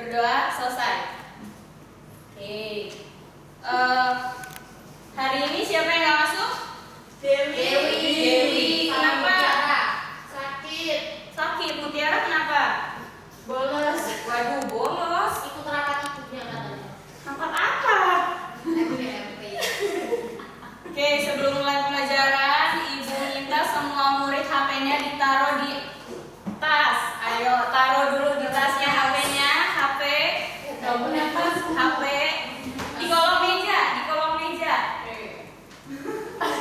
Berdoa selesai. Oke. Hari ini siapa yang nggak masuk? Dewi. Kenapa? Sakit. Sakit. Mutiara kenapa? Bolos. Waduh, bolos. Ikut rapat ibunya katanya. Rapat apa? MP. Oke, sebelum mulai pelajaran, Ibu minta semua murid HP-nya ditaruh di tas. Ayo, taruh dulu di tasnya HP-nya. HP. HP di kolong meja,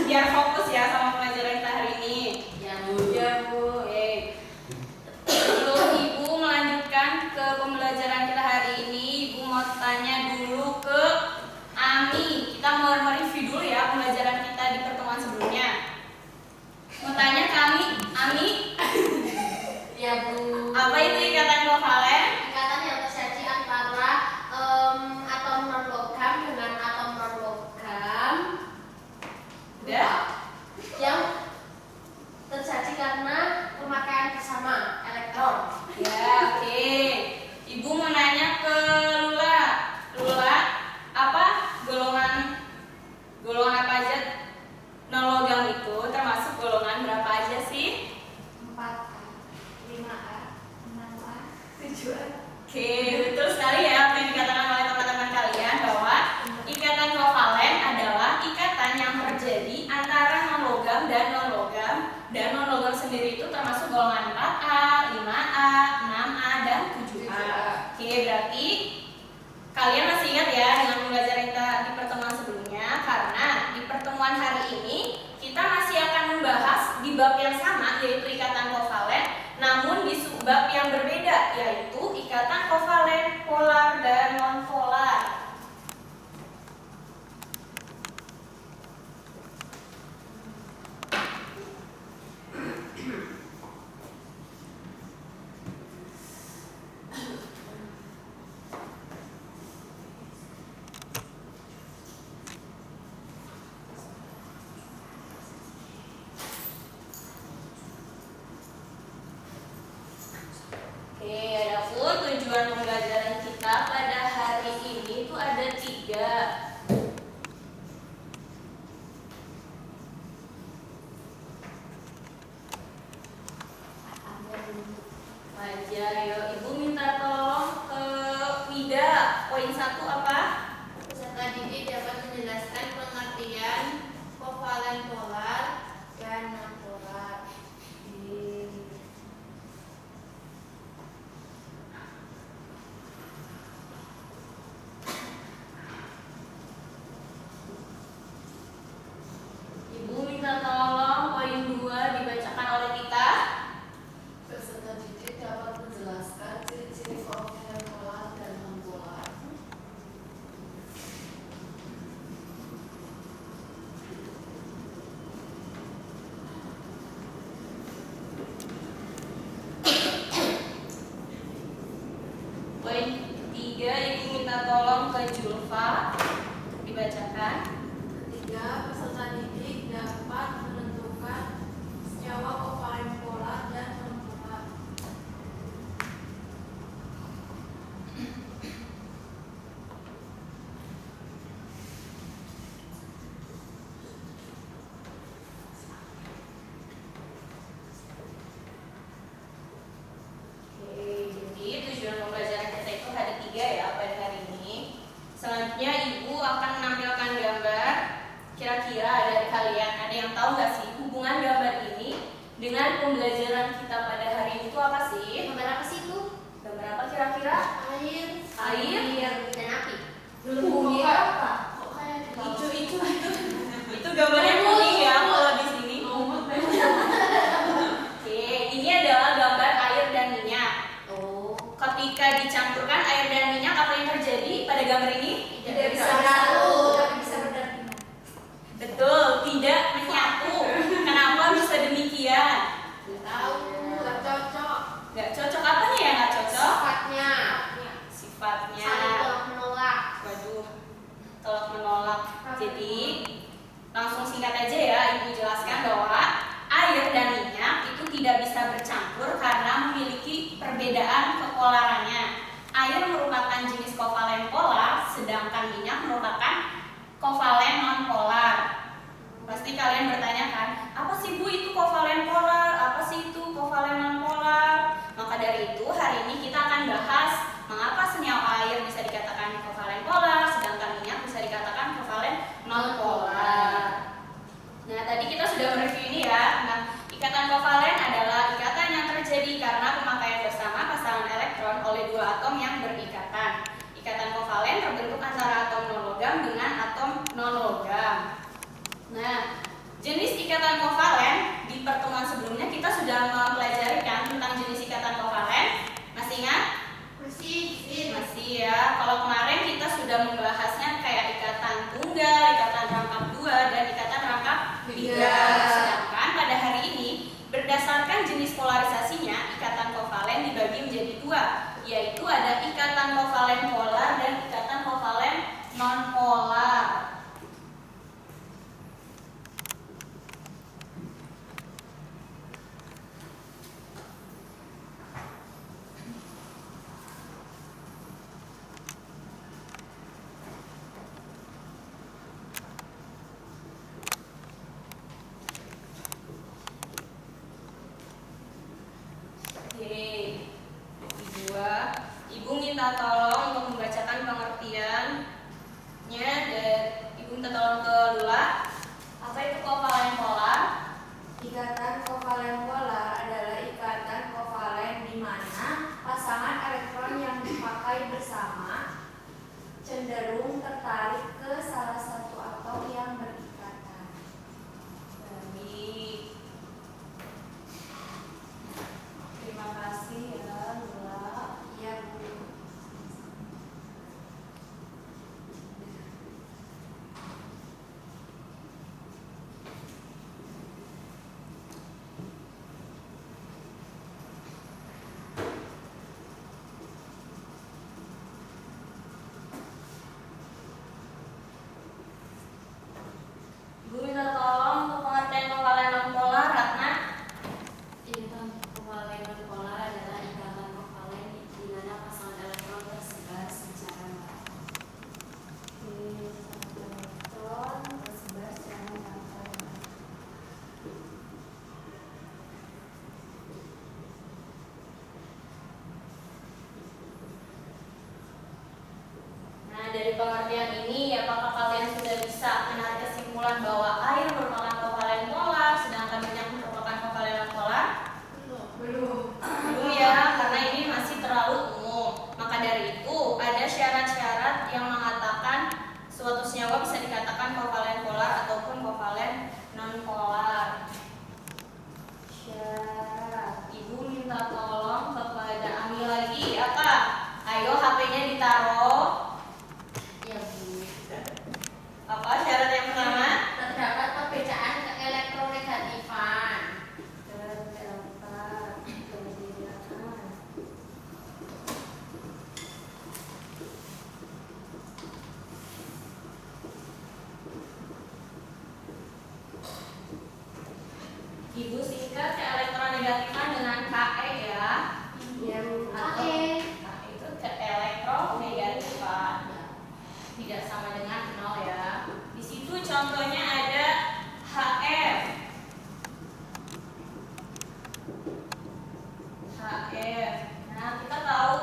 biar fokus ya sama pelajaran kita hari ini. Ya, Bu. Oke. Sebelum Ibu melanjutkan ke pembelajaran kita hari ini, Ibu mau tanya dulu ke Ami. Kita mau mereview dulu ya pembelajaran kita di pertemuan sebelumnya. Mau tanya ke Ami. Ya, Bu. Apa itu ikatan kovalen? Ikatan yang terjadi antara atom non-logam dengan atom non-logam. Udah? Yang terjadi karena pemakaian bersama elektron. Ya, oke. Ibu mau nanya ke Lula. Lula, apa golongan apa aja non-logam itu termasuk golongan berapa aja sih? 4A, 5A, 6A, 7A. Oke, betul sekali ya apa yang dikatakan oleh teman-teman kalian bahwa ikatan kovalen adalah ikatan yang terjadi antara non-logam dan non-logam, dan non-logam sendiri itu termasuk golongan 4A, 5A, 6A, dan 7A. Oke, berarti kalian masih ingat ya dengan pembelajaran kita di pertemuan sebelumnya, karena di pertemuan hari ini kita masih akan membahas di bab yang sama, yaitu ikatan kovalen, namun di subbab yang berbeda, yaitu ikatan kovalen polar dan non-polar. Oke, adapun tujuan pembelajaran kita pada hari ini itu ada 3. Aja, ayo Ibu minta tolong ke Wida. Poin 1 apa? Peserta didik dapat menjelaskan pengertian kovalen polar dan non-polar. Ibu minta tolong poin 2 dibacakan oleh kita. Peserta didik dapat menjelaskan ciri-ciri kovalen polar dan non-polar. Poin 3 Ibu minta tolong ke Julfa dibacakan. Ketiga, peserta didik dapat menentukan senyawa kovalen polar dan non-polar. Oke, jadi tujuan pembelajaran kita itu hari 3 ya pada hari ini. Selanjutnya Ibu akan menampilkan gambar. Kira-kira dari kalian ada yang tahu nggak sih hubungan gambar ini dengan pembelajaran kita pada hari ini itu apa sih? Gambar apa sih itu? Gambar apa kira-kira? Air. Dan api. Bumi apa? Kok kayak di Itu. Itu gambarnya kuning ya kalau di sini. Oke, ini adalah gambar air dan minyak. Oh, Ketika dicampurkan air dan minyak, apa yang terjadi pada gambar ini? tidak bisa bersatu, tapi bisa berdampingan. Betul, tidak menyatu. Kenapa bisa demikian? tahu, nggak cocok. Nggak cocok apanya ya nggak cocok? Sifatnya Sifatnya. saling tolak menolak. Waduh, tolak menolak. Jadi langsung singkat aja ya, Ibu jelaskan bahwa air dan minyak itu tidak bisa bercampur karena memiliki perbedaan kepolarannya. air merupakan jenis kovalen polar, sedangkan minyak merupakan kovalen non-polar. Pasti kalian bertanya kan, apa sih Bu itu kovalen polar? Apa sih itu kovalen non-polar? Maka dari itu hari ini kita akan bahas mengapa senyawa air bisa dikatakan kovalen polar, sedangkan minyak bisa dikatakan kovalen non-polar. Nah, tadi kita sudah mereview ini ya. Nah, ikatan kovalen adalah ikatan yang terjadi karena pemakaian bersama pasangan elektron oleh dua atom yang berikatan. Ikatan kovalen terbentuk antara atom non-logam dengan atom non-logam. Nah, jenis ikatan kovalen di pertemuan sebelumnya kita sudah mempelajari kan tentang jenis ikatan kovalen. Masih ingat? Masih ya. Kalau kemarin kita sudah membahasnya kayak ikatan tunggal, ikatan rangkap 2, dan ikatan rangkap 3. Sedangkan pada hari ini berdasarkan jenis polarisasinya, ikatan kovalen dibagi menjadi 2, yaitu ada ikatan kovalen polar dan ikatan kovalen non-polar. Ibu minta tolong untuk membacakan pengertiannya dan Ibu minta tolong ke Lula. Apa itu kovalen polar? Ikatan kovalen polar adalah ikatan kovalen di mana pasangan elektron yang dipakai bersama cenderung tertarik ke salah satu atom yang berikatan. Baik. Terima kasih ya Lula. Ya, Bu. Ibu minta tolong untuk pengertian kovalen non-polar, Ratna. Ikatan kovalen non-polar adalah ikatan kovalen di mana pasangan elektron tersebar secara merata. Elektron tersebar secara merata. Nah, dari pengertian ini, apakah kalian sudah bisa menarik kesimpulan bahwa air merupakan kovalen polar, sedangkan minyak merupakan kovalen non-polar? Belum. Belum ya, karena ini masih terlalu umum. Maka dari itu, ada syarat-syarat yang mengatakan suatu senyawa bisa dikatakan kovalen polar ataupun kovalen non-polar. Syarat. Ibu minta tolong kepada Ami lagi. Apa? Ayo HP-nya ditaruh. Ya, Bu. Apa syarat yang pertama? Terdapat perbedaan elektronegatifan. Terdapat perbedaan. Ibu singkat keelektronegatifan dengan KE ya. Atau KE itu keelektronegatifan. Tidak sama dengan 0 ya. Di situ contohnya ada HF. HF. Nah, kita tahu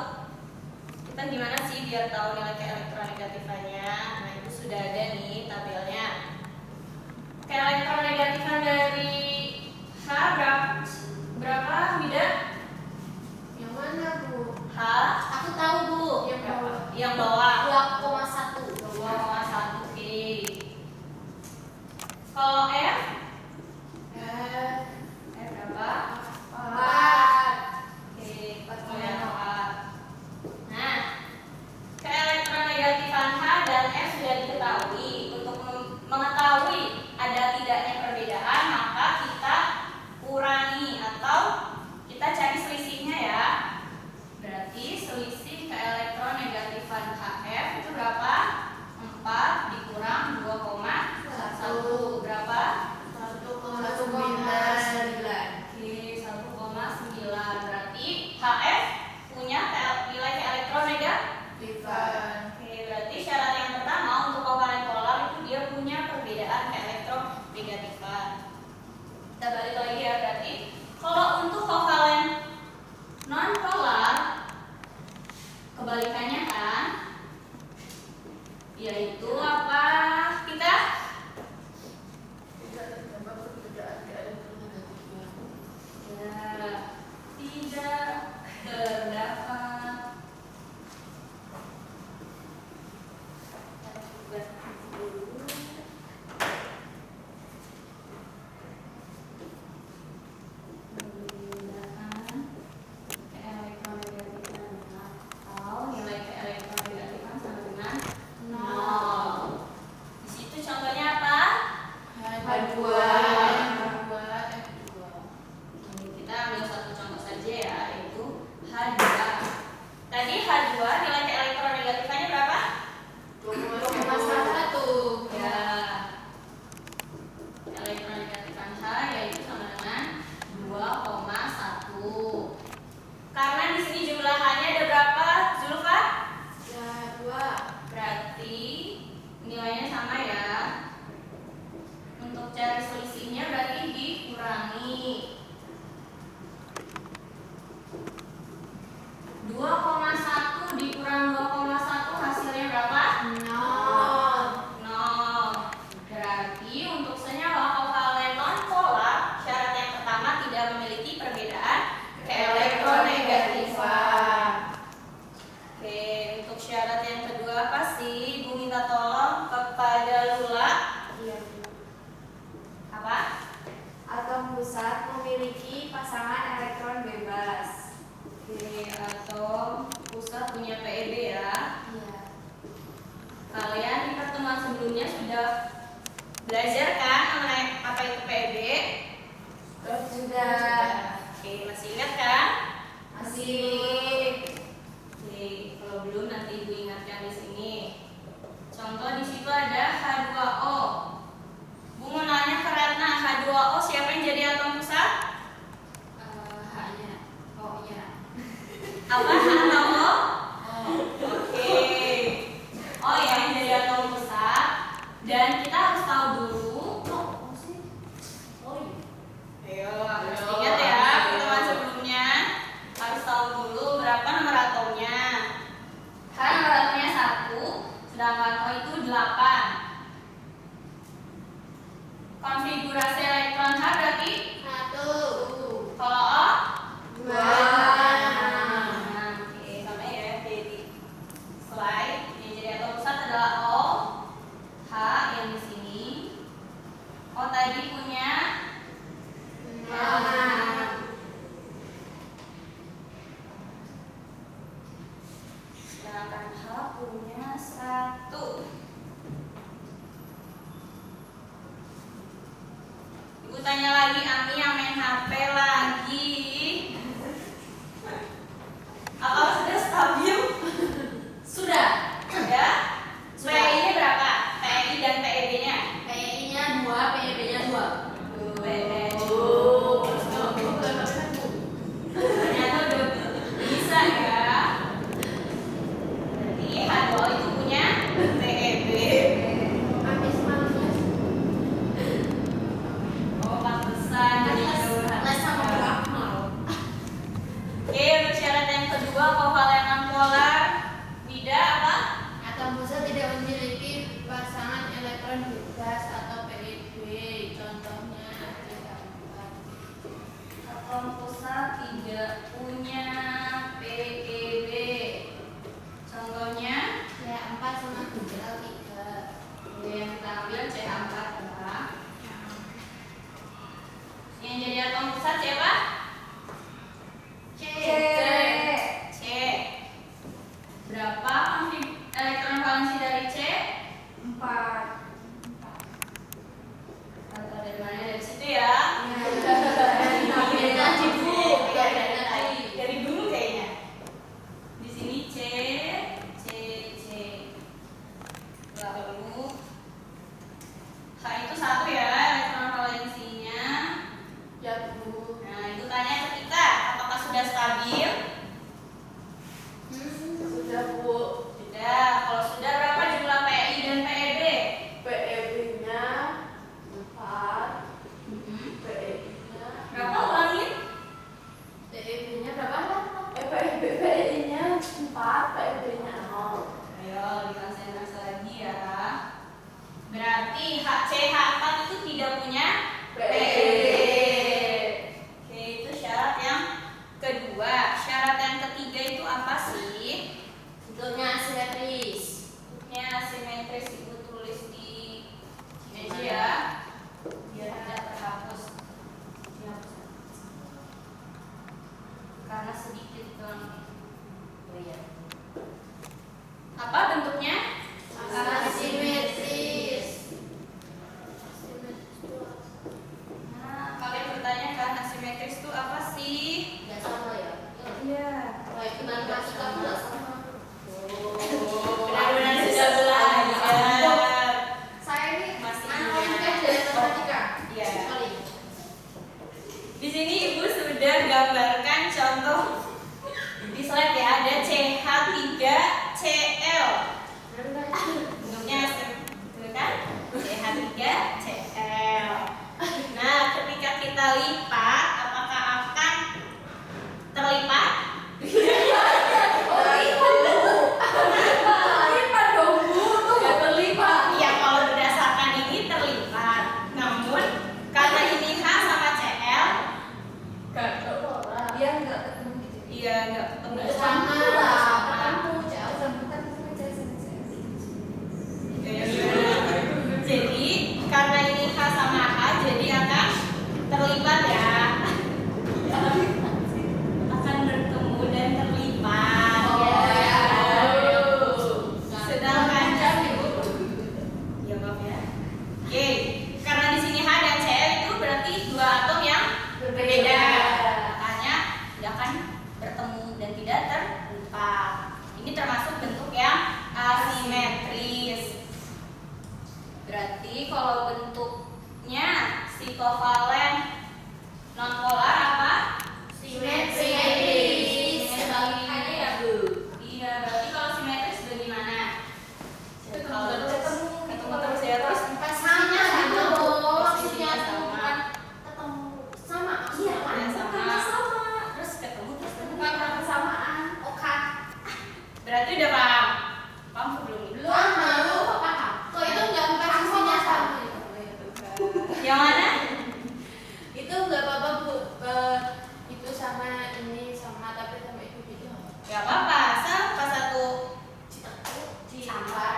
kita gimana sih biar tahu nilai keelektronegatifanya. Nah, itu sudah ada nih tabelnya. Keelektronegatifan dari H berapa, Mida? Yang mana, Bu? H Aku tahu, Bu. yang bawah 2,1. 2,1. Oke. Kalau F berapa? 4. Oke, 4,4. Nah, keelektronegatifan H dan F sudah diketahui. Untuk mengetahui ada tidaknya perbedaan, maka kita kurangi atau kita cari selisihnya ya. Berarti selisih keelektronegatifan HF itu berapa? 4 dikurang 2,1 berapa? 1,9. Oke, 1,9. Berarti HF punya nilai keelektronegatifan kebalikannya kan? Yaitu apa? Kita Tidak terdapat perbedaan di elektron negatifnya. ya, tidak terdapat. Kita buat dulu. Perbedaan keelektronegatifan atau nilai keelektronegatifan sama dengan nol. Di situ contohnya apa? H2. Kita ambil satu contoh saja ya, yaitu H2. Tadi H2 nilai keelektronegatifnya berapa? 2,1. Ya. Elektronegatifan H yaitu sama dengan 2,1. Karena di sini jumlah H-nya ada berapa, Zulfa? Ya, 2. Berarti nilainya sama ya. Untuk cari selisihnya berarti dikurangi. 2,1 dikurang 2,1 hasilnya berapa? 0. Berarti untuk senyawa kovalen nonpolar syarat yang pertama tidak memiliki perbedaan keelektronegatifan. Oke, untuk syarat yang kedua apa sih? Ibu minta tolong kepada Lula. Iya. Apa? Atom pusat memiliki pasangan elektron bebas. Oke, atom pusat punya PeB ya. Iya. Kalian di pertemuan sebelumnya sudah belajar kan mengenai apa itu PeB? Sudah. Oke, masih ingat kan? Masih. Oke, kalau belum nanti Ibu ingatkan di sini. Contoh di situ ada H2O. Bu mau nanya ke Ratna, H2O siapa yang jadi atom pusat? H-nya, O-nya. Apa H atau O? Oke. Oh ya, yang jadi atom pusat. Dan kita harus tahu dulu. Oh iya. Ayo, harus ingat ya pertemuan sebelumnya. Harus tahu dulu berapa nomor atomnya. Kan nomor atomnya 1, sedangkan O itu 8. Konfigurasi elektron H berarti 1. kalau O 2. Oke, sama ya. Jadi slide yang jadi atom pusat adalah O, H yang di sini. O tadi punya 6. Sedangkan H punya 1. Ibu tanya lagi, Ami yang main HP lagi. Apakah sudah stabil? Sudah. Sudah. PI-nya berapa? PI dan PEB-nya? PI-nya 2, PEB-nya 2. Ternyata udah bisa ya. Berarti H2O itu punya PEB. Habis manusia. Oh, pantesan jadi jauhan. Les sama Akmal. Oke, untuk syarat yang kedua kovalen nonpolar. Tidak apa? Atom pusat tidak memiliki pasangan elektron bebas atau PeB. Contohnya tidak. Atom pusat tidak punya PeB. Contohnya C4 sama Cl3. yang kita ambil CH4 ya. Yang jadi atom pusat siapa? C. C. Berapa elektron valensi dari C? 4. Atau dari mana? Dari situ ya. Dari dulu kayaknya. Di sini C. Lalu H itu 1 ya elektron valensinya. Ya, Bu. Nah, itu tanya ke kita, apakah sudah stabil? Sudah, Bu. Sudah. Kalau sudah berapa jumlah PI dan PEB? PEB-nya 4. PEB-nya Berapa ulangin? PEB-nya berapa? PEB-nya 4, PEB-nya CH4 itu tidak punya PEB. Oke, itu syarat yang kedua. Syarat yang ketiga itu apa sih? Bentuknya asimetris. Bentuknya asimetris, Ibu tulis di meja ya, biar tidak terhapus. Karena sedikit doang. Oh iya. Apa bentuknya? Asimetris. Nah, kalian bertanya kan asimetris itu apa sih? Nggak sama ya? Iya. Kayak matematika pun nggak sama. Benar-benar sudah belajar. Saya ini Masih anak ingat. kan dari matematika. Iya. Sekali. Di sini Ibu sudah gambarkan contoh di slide ya, ada CH3Cl. Bentuknya betul kan? CH3Cl. Nah, ketika kita lipat, apakah akan terlipat? Lipat dong Bu, tuh nggak terlipat. Ya, kalau berdasarkan ini terlipat. Namun karena ini H sama Cl, Dia nggak ketemu gitu. iya nggak ketemu. Sama. Ketemu jauh sambutan sama Jadi karena ini H sama H, jadi akan terlipat ya. Akan bertemu dan terlipat. Oh, ya. Sedangkan ya maaf ya. Oke, karena di sini H dan Cl itu berarti dua atom yang berbeda. Makanya tidak akan bertemu dan tidak terlipat. Ini termasuk bentuk yang asimetris. Berarti kalau bentuknya si kovalen non polar apa? Simetris. Sekali ya Bu. Iya, berarti kalau simetris bagaimana? Ketemu terus ya, terus Sama gitu loh, maksudnya Posisinya tuh sama. bukan ketemu sama. Iya kan? Ya, sama. Bukannya sama. Terus ketemu terus Bukan persamaan. Oke. berarti udah paham? Paham atau belum? Belum baru paham. Kok itu nggak posisinya sama? Yang mana? Itu nggak apa-apa Bu. Itu sama ini sama tapi sama itu beda. Gak apa-apa, sama satu Sama.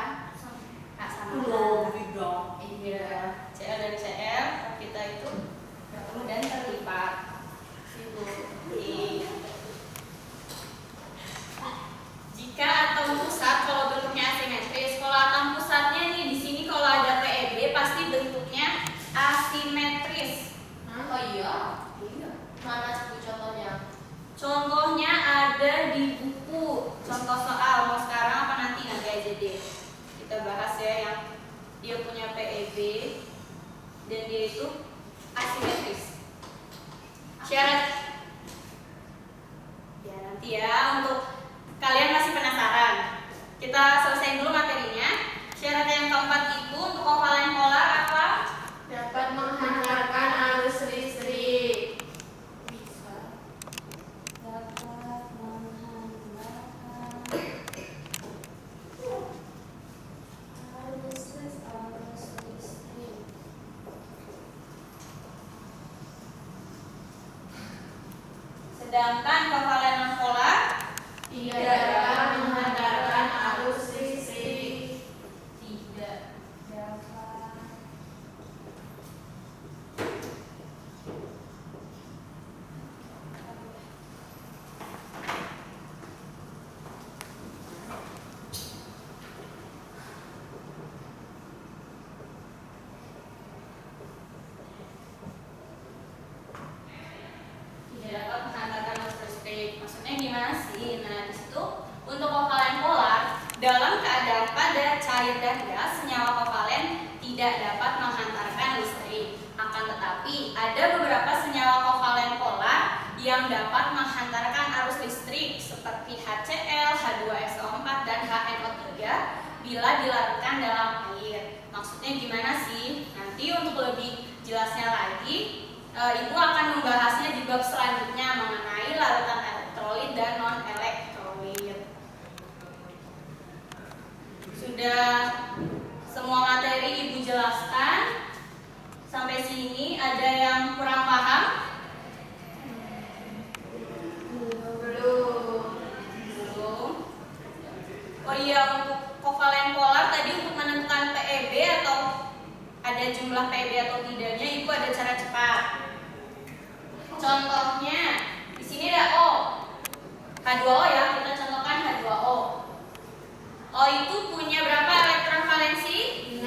Nah, sama. beda. Iya, Cl dan Cl kita itu bertemu dan terlipat. Situ. Jika atom pusat kalau bentuknya asimetris, kalau atom pusatnya nih di sini kalau ada PEB pasti bentuknya asimetris. Oh iya. Iya. Mana Bu contohnya? Contohnya ada di buku contoh soal, mau sekarang apa nanti aja deh. Kita bahas ya yang dia punya PEB dan dia itu asimetris. Syarat ya nanti ya, untuk kalian masih penasaran. Kita selesaiin dulu materinya. Syarat yang keempat itu untuk kovalen polar apa? Dapat menghantarkan arus listrik. Bisa. Dapat menghantarkan arus listrik. Sedangkan kovalen non polar Tidak dapat menghantarkan arus listrik. tidak dapat menghantarkan arus listrik. Maksudnya gimana sih? Nah, di situ untuk kovalen polar dalam keadaan padat, cair dan gas, senyawa kovalen tidak dapat menghantarkan listrik. Akan tetapi ada beberapa senyawa kovalen polar yang dapat menghantarkan arus listrik seperti HCl, H2SO4 dan HNO3 bila dilarutkan dalam air. Maksudnya gimana sih? Nanti untuk lebih jelasnya lagi, Ibu akan membahasnya di bab selanjutnya mengenai larutan elektrolit dan non elektrolit. Sudah semua materi Ibu jelaskan. sini ada yang kurang paham? Belum. Oh iya, untuk kovalen polar tadi untuk menentukan PEB atau ada jumlah PEB atau tidaknya, Ibu ada cara cepat. Contohnya di sini ada O, H2O ya, kita contohkan H2O. O itu punya berapa elektron valensi? 6.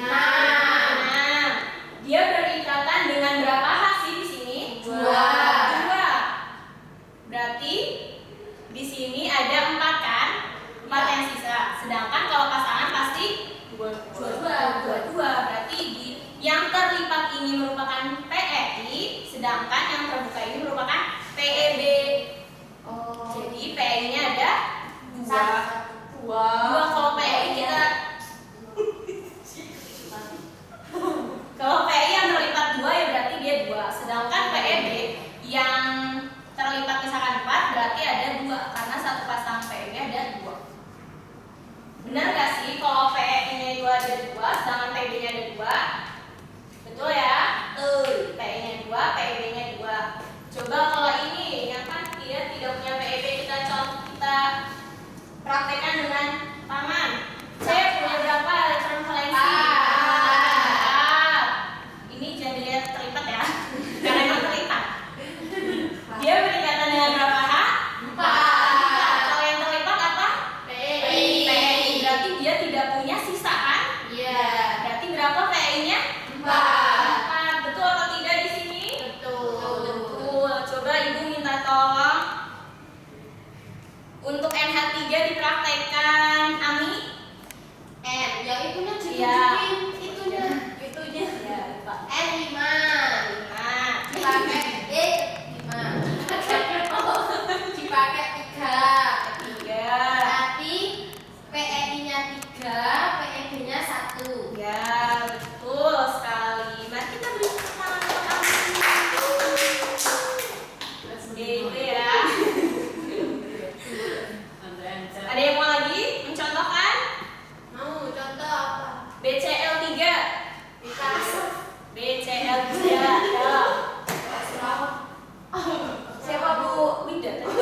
Dia berikatan dengan berapa H sih di sini? 2. Berarti di sini ada 4 kan? 4 yang sisa. Sedangkan kalau pasangan pasti 22. Berarti yang terlipat ini merupakan PEI, sedangkan yang terbuka ini merupakan PEB. Jadi PEI-nya ada 2. Kalau PEI kita kalau PEI yang terlipat 2 ya berarti dia 2. Sedangkan PEB yang terlipat misalkan 4 berarti ada 2 karena satu pasang PEB ada 2. Benar gak sih kalau PEI-nya itu ada 2 sedangkan PEB-nya ada 2? Betul ya? PEI-nya 2, PEB-nya 2. Coba kalau ini yang kan dia tidak punya PEB, kita praktekkan dengan tangan. C punya berapa elektron valensi? 4. Ini jangan dilihat terlipat ya, karena emang terlipat. Dia berikatan dengan berapa H? 4. Kalau yang terlipat apa? PEI. Berarti dia tidak punya sisa kan? Iya. Berarti berapa PEI-nya? 4. Betul atau tidak di sini? Betul. Coba Ibu minta tolong untuk NH3 dipraktekkan, Ami. N yang itunya Iya. itunya Ya, lupa. N5 5. dipakai 5 dipakai 3 berarti PEI-nya 3 PEB-nya 1. Ya, betul sekali. Mari kita beri tepuk tangan untuk Ami. Gitu ya. Ada yang mau lagi mencontohkan? Mau contoh apa? BCl3. BCl3. Ya. Siapa Bu? Wida tadi.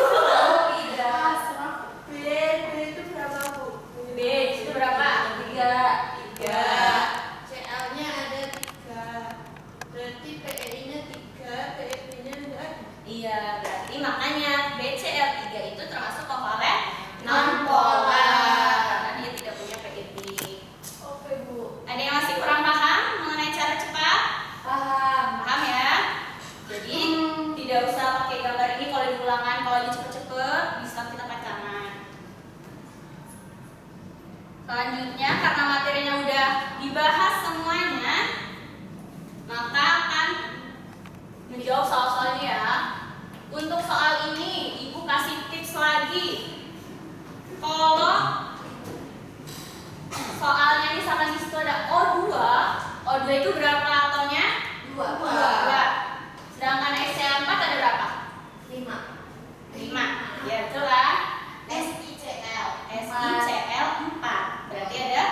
Itu berapa, Bu? B itu berapa? 3. CL-nya ada 3 berarti PEI-nya 3 PEB-nya enggak ada. Iya, berarti makanya BCl3 itu termasuk kovalen non-polar karena dia tidak punya PEB. Oke, Bu. Ada yang masih kurang paham mengenai cara cepat? Paham. Paham ya? Jadi tidak usah pakai gambar ini kalau diulangkan, kalau lagi cepet-cepet bisa kita pakai tangan. Selanjutnya karena materinya udah dibahas semuanya, maka akan menjawab soal-soalnya ya. Untuk soal ini Ibu kasih tips lagi. Kalau soalnya misalkan di situ ada O2, O2 itu berapa atomnya? 2. 2. Sedangkan SC4 ada berapa? 5. 5. Ya, betul kan? SICL SiCl 4. Berarti ada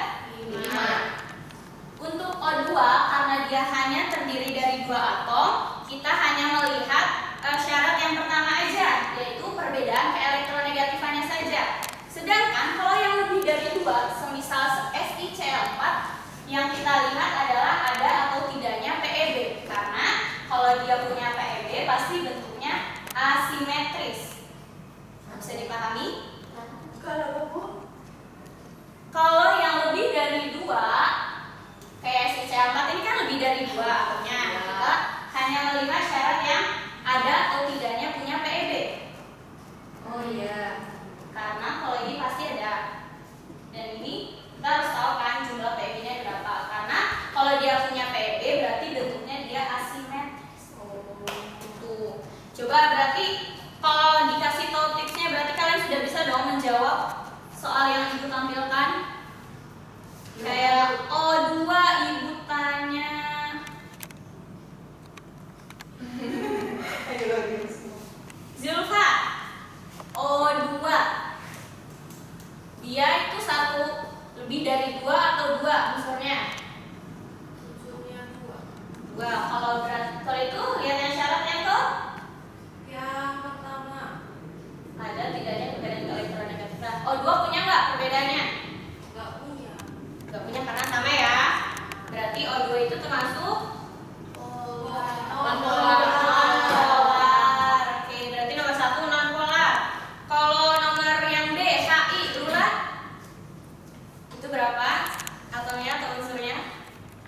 5. Untuk O2 karena dia hanya terdiri dari 2 atom, kita hanya melihat syarat yang pertama aja, yaitu perbedaan keelektronegatifan saja. Sedangkan kalau yang lebih dari 2, semisal SiCl4, yang kita lihat adalah ada atau tidaknya PEB. Karena kalau dia punya PEB pasti bentuknya asimetris. Bisa dipahami? Kalau, Bu? Kalau yang lebih dari 2, kayak SiCl4 ini kan lebih dari 2 atomnya. Kita hanya melihat syarat yang ada atau tidaknya punya PEB. Oh iya. Karena kalau ini pasti ada. Dan ini kita harus tahu kan jumlah PEB-nya berapa. Karena kalau dia punya PEB berarti bentuknya dia asimetris. Tuh. Coba berarti kalau dikasih tahu tipsnya berarti kalian sudah bisa dong menjawab soal yang Ibu tampilkan. Kayak O2 Ibu tanya. Zulfa, O2 dia itu lebih dari 2 atau 2 unsurnya? unsurnya 2. 2. 2. Kalau itu lihat yang syaratnya tuh. Yang pertama. Ada tidaknya perbedaan elektronegatif. Oh, 2 punya nggak perbedaannya? Nggak punya. Nggak punya karena sama ya. Berarti O2 itu termasuk non-polar. Oke, berarti nomor 1 non-polar. Kalau nomor yang D, HI, Lula, itu berapa? Atomnya atau unsurnya?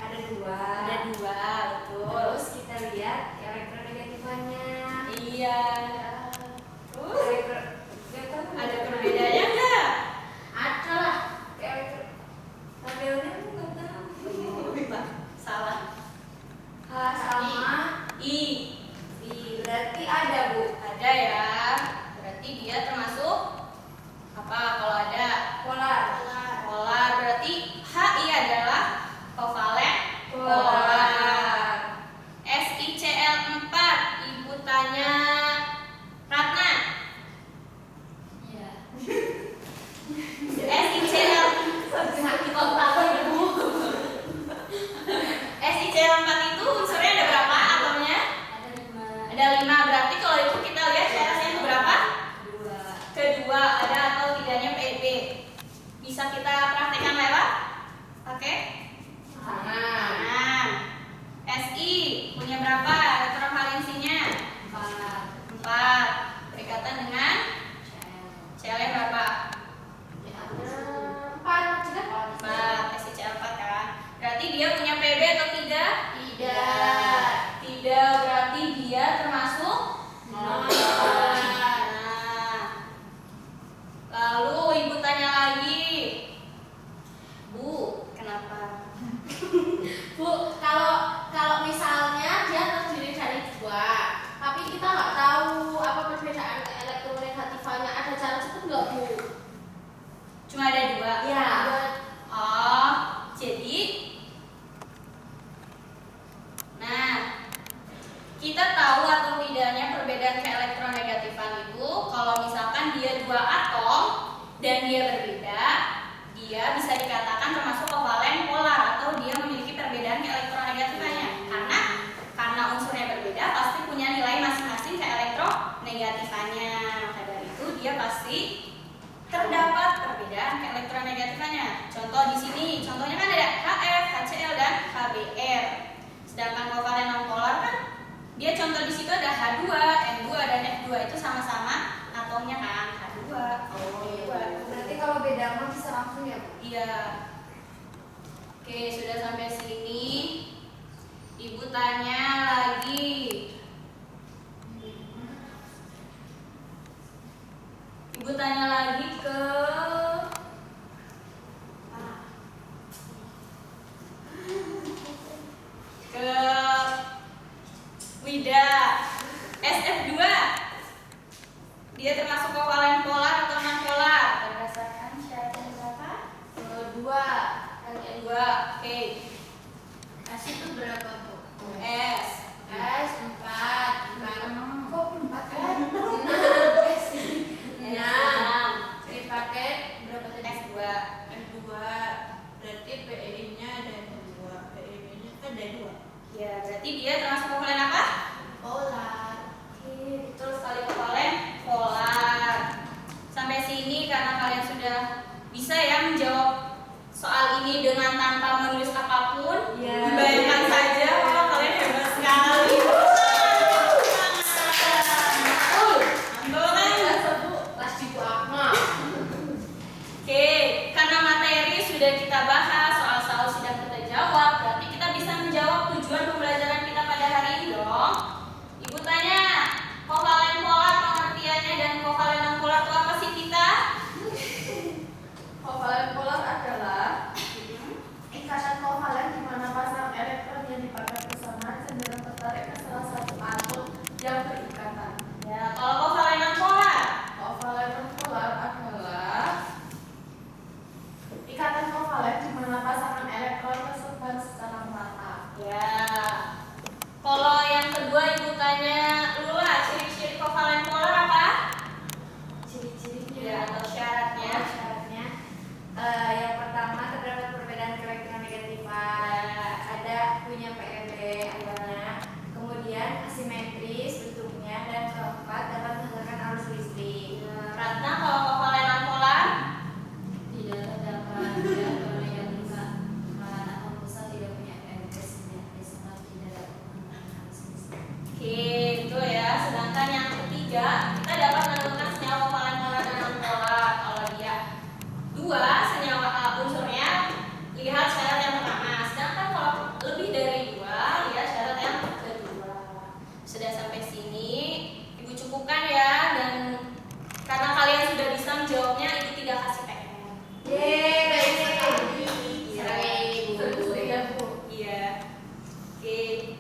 Ada 2. Ada 2, betul. Terus kita lihat elektronegatifannya. Iya. Terus ada Ada perbedaannya nggak? Ada lah. Tabelnya aku nggak tahu. Salah. H sama I. berarti ada, Bu. Ada ya. Berarti dia termasuk apa kalau ada? Polar. Polar. Berarti HI adalah kovalen polar. Polar. SiCl4, Ibu tanya Ratna. Iya. SiCl Sakit otak Bu. SiCl4 itu unsurnya ada berapa atomnya? Ada 5. Ada 5. Berarti kalau itu kita lihat syaratnya itu berapa? 2. Kedua, ada atau tidaknya PB. Bisa kita praktekkan lewat? Oke? Tangan. Si punya berapa elektron valensinya? 4. Berikatan dengan Cl berapa? 4 juga. 4. SiCl4 kan. Berarti dia punya PB atau tidak? Tidak. Tidak, berarti dia termasuk Non-polar. Nah. Lalu Ibu tanya lagi. Bu, kenapa? Bu, kalau misalnya dia terdiri dari 2, tapi kita nggak tahu apa perbedaan elektronegatifannya, ada cara cepat nggak, Bu? Cuma ada 2. Iya. Oh, jadi nah, kita tahu atau tidaknya perbedaan keelektronegatifan itu kalau misalkan dia 2 atom dan dia berbeda, dia bisa dikatakan termasuk kovalen polar atau dia memiliki perbedaan keelektronegatifannya. Karena unsurnya berbeda pasti punya nilai masing-masing keelektronegatifannya. Maka dari itu dia pasti terdapat perbedaan keelektronegatifannya. Contoh di sini, contohnya kan ada HF, HCl dan HBr. Sedangkan kovalen non-polar kan dia contoh di situ ada H2, N2 dan F2 itu sama-sama atomnya kan H2. Berarti kalau beda mah bisa langsung ya, Bu? Iya. Oke, sudah sampai sini. Ibu tanya lagi. Ibu tanya lagi ke Wida. SF2. Dia termasuk kovalen polar atau non polar? Berdasarkan syarat yang berapa? 2. Yang 2. Oke. S itu berapa, Bu? S. S 4. Kok 4 kan? 6. Dipakai berapa tadi? F2. F2. Berarti PEI-nya ada 2. PEB-nya ada 2. Ya, berarti dia termasuk kovalen apa? Polar. Oke, betul sekali kovalen polar. Sampai sini karena kalian sudah bisa ya menjawab soal ini dengan tanpa menulis apapun. Ya. Bayangkan saja kalau kalian hebat sekali. Kelas di Bu Akma. Oke, karena materi sudah kita bahas, soal-soal sudah kita jawab, berarti kita bisa menjawab tujuan pembelajaran kita pada hari ini dong. Ibu tanya, kovalen polar pengertiannya dan kovalen non polar itu apa sih kita? Kovalen polar adalah ikatan kovalen di mana pasang elektron yang dipakai bersamaan cenderung tertarik ke salah satu atom yang berikatan. Ya, kalau kovalen non polar, Kovalen polar adalah ikatan kovalen di mana pasangan elektron tersebar secara merata. ya.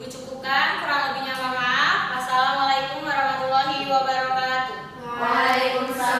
Ibu cukupkan, kurang lebihnya mohon